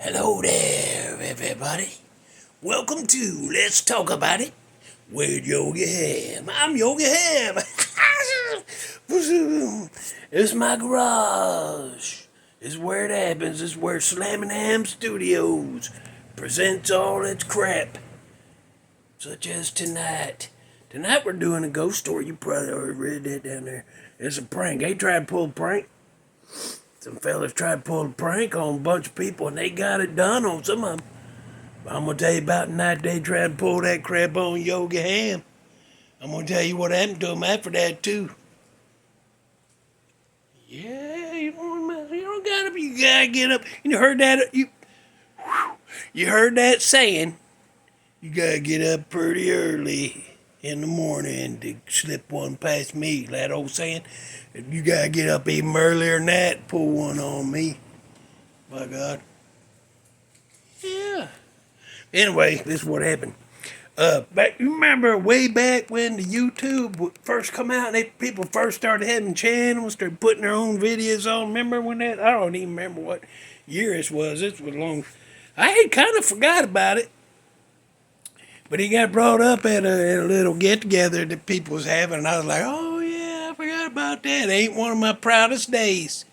Hello there, everybody. Welcome to Let's Talk About It with Yogi Hamm. I'm Yogi Hamm. It's my garage. It's where it happens. It's where Slammin' Ham Studios presents all its crap. Such as tonight. Tonight we're doing a ghost story. You probably already read that down there. It's a prank. They tried to pull a prank. Some fellas tried to pull a prank on a bunch of people, and they got it done on some of them. But I'm going to tell you about the night they tried to pull that crap on Yogi Hamm. I'm going to tell you what happened to him after that, too. Yeah, you gotta get up. You heard that? You heard that saying? You gotta get up pretty early in the morning to slip one past me. That old saying? You gotta get up even earlier than that, pull one on me. My God. Yeah. Anyway, this is what happened. You remember way back when the YouTube first come out and people first started having channels, started putting their own videos on. Remember when that? I don't even remember what year this was. This was long. I had kind of forgot about it. But he got brought up at a little get-together that people was having, and I was like, oh, yeah, I forgot about that. It ain't one of my proudest days.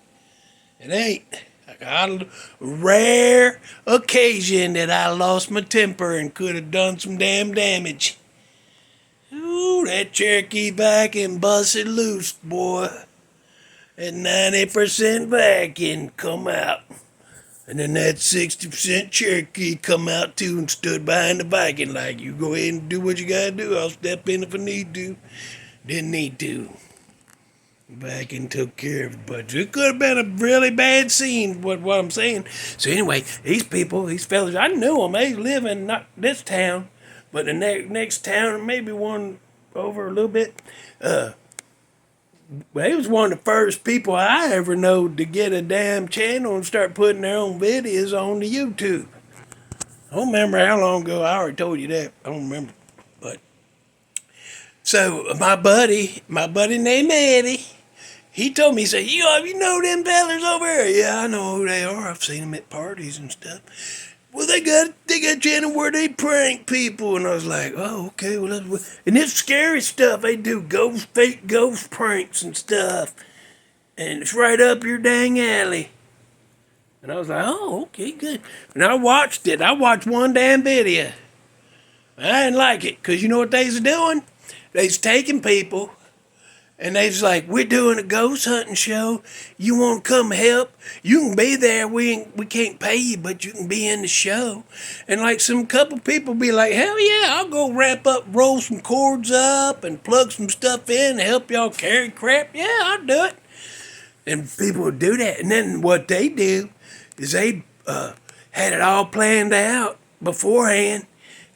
It ain't. I got a rare occasion that I lost my temper and could have done some damn damage. Ooh, that Cherokee Viking busted loose, boy. That 90% Viking come out. And then that 60% Cherokee come out too and stood behind the Viking like, you go ahead and do what you gotta do. I'll step in if I need to. Didn't need to. Viking took care of it, but it could have been a really bad scene, what I'm saying. So anyway, these people, these fellas, I knew them. They live in not this town, but the next town, maybe one over a little bit. They was one of the first people I ever know to get a damn channel and start putting their own videos on the YouTube. I don't remember how long ago. I already told you that. I don't remember. But so my buddy named Eddie, he told me, he said, you know them fellas over there? Yeah, I know who they are. I've seen them at parties and stuff. Well, they got a channel where they prank people, and I was like, oh, okay, well, and it's scary stuff. They do fake ghost pranks and stuff, and it's right up your dang alley. And I was like, oh, okay, good. And I watched it. I watched one damn video. I didn't like it, because you know what they was doing? They was taking people, and they was like, we're doing a ghost hunting show. You want to come help? You can be there. We can't pay you, but you can be in the show. And like some couple people be like, hell yeah, I'll go roll some cords up and plug some stuff in and help y'all carry crap. Yeah, I'll do it. And people would do that. And then what they do is they had it all planned out beforehand.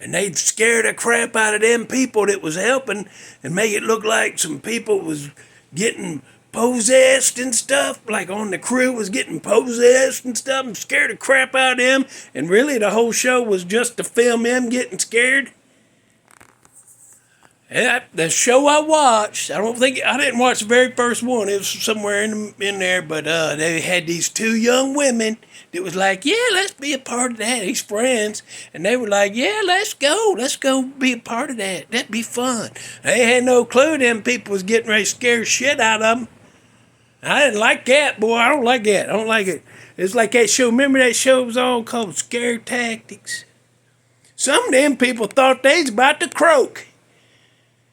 And they'd scare the crap out of them people that was helping and make it look like some people was getting possessed and stuff, like on the crew was getting possessed and stuff, and scare the crap out of them. And really the whole show was just to film them getting scared. And the show I watched, I didn't watch the very first one. It was somewhere in there, but they had these two young women that was like, yeah, let's be a part of that. These friends, and they were like, yeah, let's go be a part of that. That'd be fun. They had no clue them people was getting ready to scare shit out of them. I didn't like that, boy. I don't like that. I don't like it. It's like that show. Remember that show was on called Scare Tactics? Some of them people thought they was about to croak.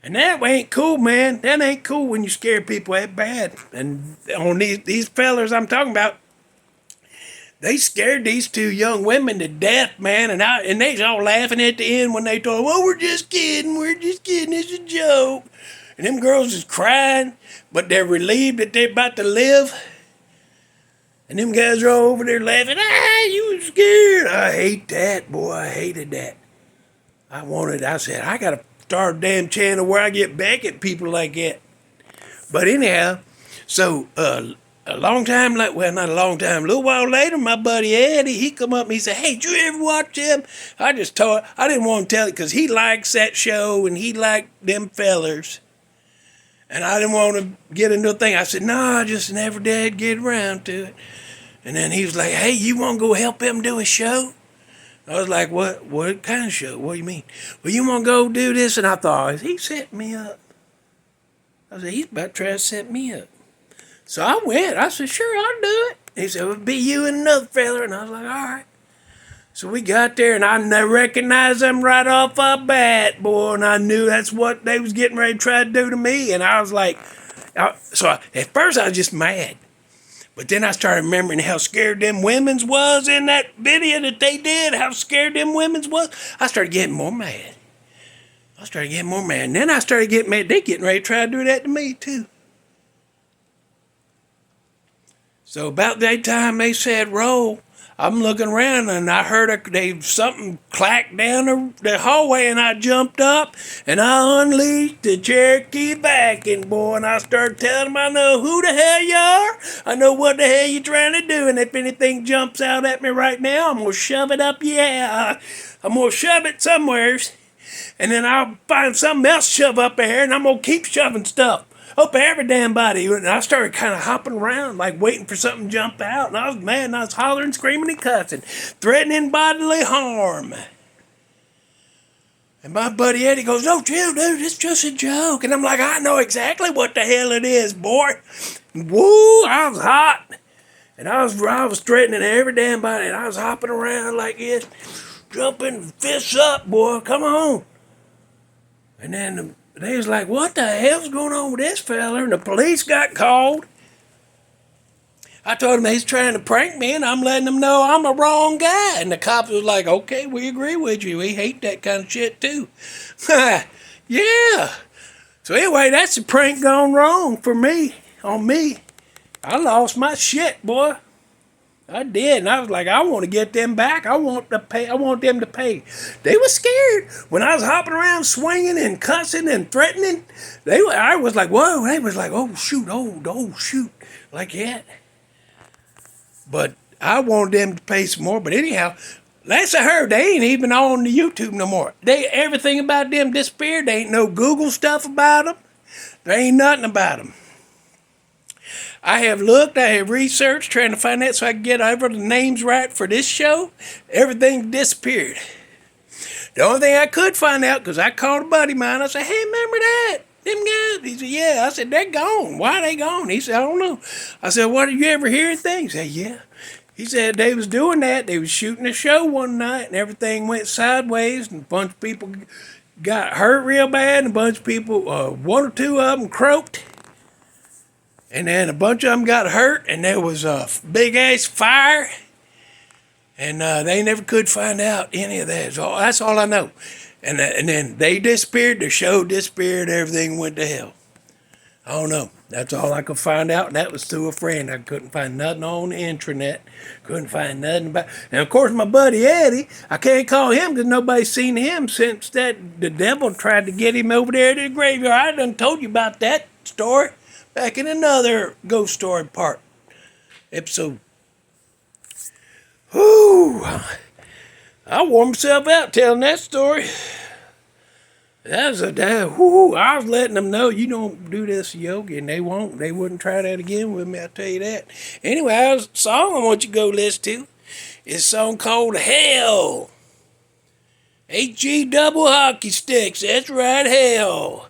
And that ain't cool, man. That ain't cool when you scare people that bad. And on these fellers I'm talking about, they scared these two young women to death, man. And they was all laughing at the end when they told them, well, we're just kidding, it's a joke. And them girls is crying, but they're relieved that they're about to live. And them guys are all over there laughing, you were scared. I hate that, boy. I hated that. I said, I gotta start a damn channel where I get back at people like that. But anyhow, so a little while later, my buddy Eddie, he come up and he said, hey, did you ever watch them? I didn't want to tell it because he likes that show and he liked them fellers. And I didn't want to get into a thing. I said, no, I just never did get around to it. And then he was like, hey, you want to go help him do a show? I was like, what kind of show? What do you mean? Well, you want to go do this? And I thought, is he setting me up? I said, he's about to try to set me up. So I went. I said, sure, I'll do it. He said, it'll be you and another fella. And I was like, all right. So we got there, and I recognized them right off the bat, boy. And I knew that's what they was getting ready to try to do to me. And I was like, at first I was just mad. But then I started remembering how scared them women's was in that video that they did, how scared them women's was. I started getting more mad. And then I started getting mad. They getting ready to try to do that to me, too. So about that time they said roll, I'm looking around and I heard something clack down the hallway, and I jumped up and I unleashed the Cherokee Viking, boy, and I started telling them I know who the hell you are, I know what the hell you're trying to do, and if anything jumps out at me right now, I'm going to shove it up your ass. I'm going to shove it somewheres, and then I'll find something else to shove up there, and I'm going to keep shoving stuff up every damn body. And I started kind of hopping around, like waiting for something to jump out. And I was mad, and I was hollering, screaming, and cussing, threatening bodily harm. And my buddy Eddie goes, "No, chill, dude, it's just a joke." And I'm like, I know exactly what the hell it is, boy. Woo, I was hot. And I was threatening every damn body. And I was hopping around like this, jumping, fists up, boy, come on. And then they was like, what the hell's going on with this fella? And the police got called. I told them he's trying to prank me, and I'm letting them know I'm a wrong guy. And the cops was like, okay, we agree with you. We hate that kind of shit, too. Yeah. So anyway, that's a prank gone wrong for me, on me. I lost my shit, boy. I did, and I was like, I want to get them back. I want them to pay. They were scared when I was hopping around, swinging and cussing and threatening. I was like, whoa. They was like, oh shoot, like that. But I wanted them to pay some more. But anyhow, last I heard, they ain't even on the YouTube no more. Everything about them disappeared. There ain't no Google stuff about them. There ain't nothing about them. I have looked, I have researched, trying to find that so I can get over the names right for this show. Everything disappeared. The only thing I could find out, because I called a buddy of mine, I said, hey, remember that? Them guys? He said, yeah. I said, they're gone. Why are they gone? He said, I don't know. I said, what, did you ever hear anything? He said, yeah. He said they was doing that. They was shooting a show one night, and everything went sideways, and a bunch of people got hurt real bad, and a bunch of people, one or two of them croaked. And then a bunch of them got hurt, and there was a big-ass fire, and they never could find out any of that. So that's all I know. And then they disappeared, the show disappeared, everything went to hell. I don't know. That's all I could find out, and that was through a friend. I couldn't find nothing on the intranet. Couldn't find nothing about. And, of course, my buddy Eddie, I can't call him because nobody's seen him since the devil tried to get him over there to the graveyard. I done told you about that story. Back in another ghost story episode. Whew. I wore myself out telling that story. I was letting them know you don't do this, Yogi, and they won't. They wouldn't try that again with me, I'll tell you that. Anyway, a song I want you to go listen to is a song called Hell. H-E double hockey sticks, that's right, Hell.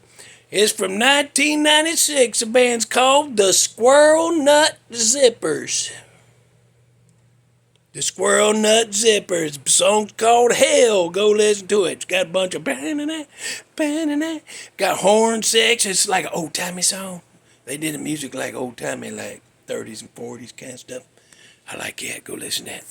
It's from 1996. The band's called the Squirrel Nut Zippers. The Squirrel Nut Zippers. The song's called Hell. Go listen to it. It's got a bunch of got horn section. It's like an old-timey song. They did the music like old-timey, like 30s and 40s kind of stuff. I like that. Go listen to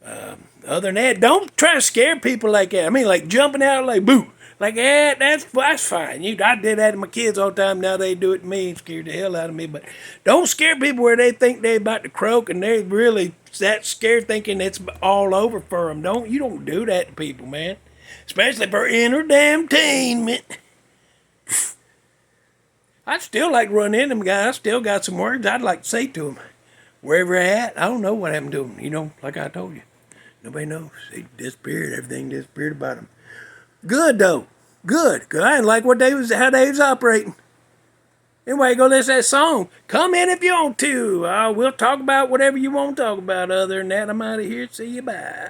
that. Other than that, don't try to scare people like that. I mean, like jumping out like boo. Like, yeah, that's fine. I did that to my kids all the time. Now they do it to me and scare the hell out of me. But don't scare people where they think they're about to croak and they really that scared thinking it's all over for them. You don't do that to people, man. Especially for entertainment. I'd still like to run into them guys. I still got some words I'd like to say to them. Wherever they're at, I don't know what happened to them. Like I told you. Nobody knows. They disappeared. Everything disappeared about them. Good, though. Good. I didn't like how they was operating. Anyway, go listen to that song. Come in if you want to. We'll talk about whatever you want to talk about. Other than that, I'm out of here. See you. Bye.